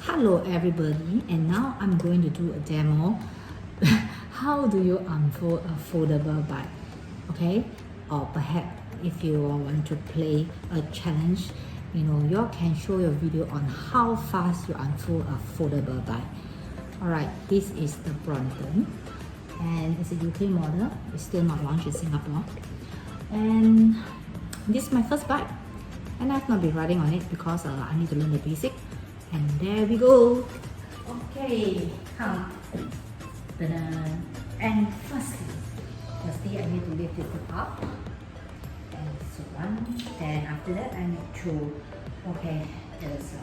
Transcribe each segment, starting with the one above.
Hello everybody, and now I'm going to do a demo. How do you unfold a foldable bike? Okay, or perhaps if you want to play a challenge, you can show your video on how fast you unfold a foldable bike. Alright, this is the Brompton, and it's a UK model. It's still not launched in Singapore, and this is my first bike, and I've not been riding on it because I need to learn the basic. And there we go. Okay, come. And firstly, I need to lift it up. And so one. Then after that, I need to. Okay, there's.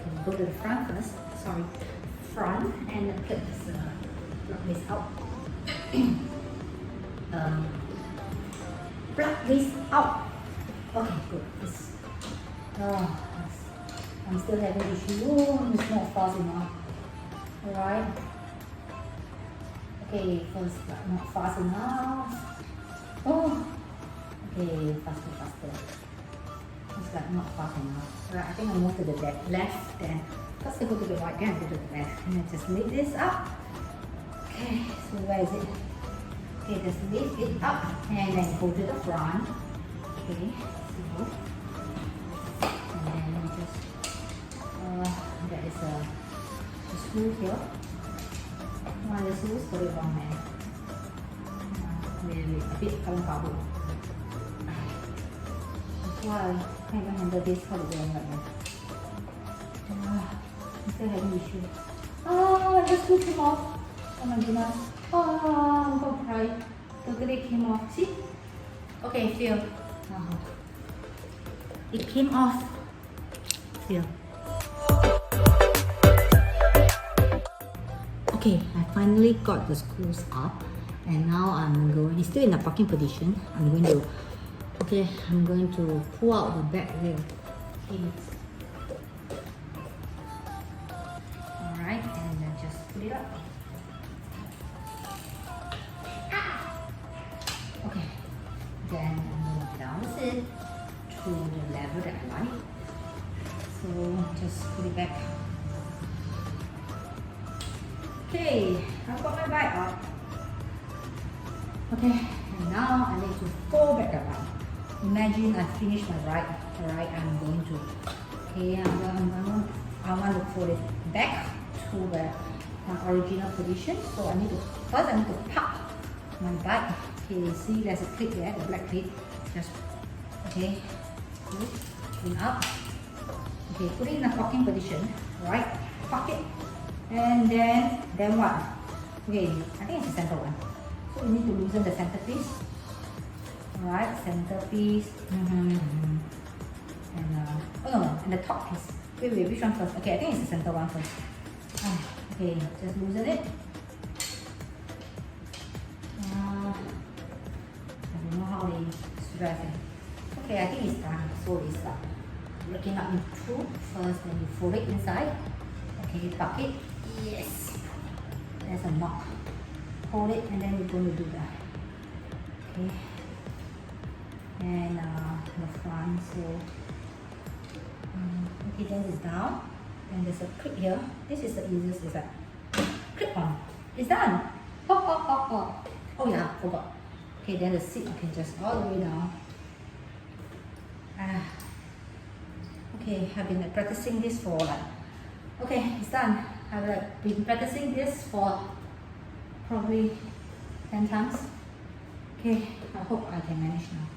Can go to the front first. Sorry, front, and plug this out. Plug this out. Okay, good. I'm still having issue. Oh, it's not fast enough. Alright. Okay, first but not fast enough. Oh, okay, faster. It's like not fast enough. Alright, I think I'll move to the left then. First I go to the right, then I go to the left. And I just lift this up. Okay, so where is it? Okay, just lift it up and then go to the front. Okay, so. There is a screw here. One of the screws got it wrong, man. A bit carbon. That's why I can't even handle this. How to do it right now? I'm still having issue. The screw came off. Oh my goodness. I'm gonna cry. Totally came off. See? Okay, feel. It came off. Feel. Okay, I finally got the screws up, and now I'm going, it's still in the parking position. I'm going to pull out the back wheel. Alright, and then just put it up. Okay, then I'm going to balance it to the level that I like. So just put it back. Okay, I've got my bike up. Okay, and now I need to fold back the bike. Imagine I finished my ride. Alright, I'm going to. Okay, I want to fold it back to the original position. So I need to park my bike. Okay, see there's a clip there, the black clip. Just okay, bring up. Okay, put it in a parking position. Right, park it. And then what? Okay, I think it's the center one. So we need to loosen the centerpiece. Alright, centerpiece. And and the top piece. Wait, which one first? Okay, I think it's the center one first. Okay, just loosen it. I don't know how they stress it. Okay, I think it's done. So it's breaking up in two. First, then you fold it inside. Okay, tuck it. Yes, there's a knot. Hold it, and then we're going to do that. Okay, and the front. So okay, then it's down. And there's a clip here. This is the easiest. Is that clip on? It's done. Oh yeah, forgot. Okay, then the seat you can just all the way down. Okay, I've been practicing this for okay, it's done. I've been practicing this for probably 10 times. Okay, I hope I can manage now.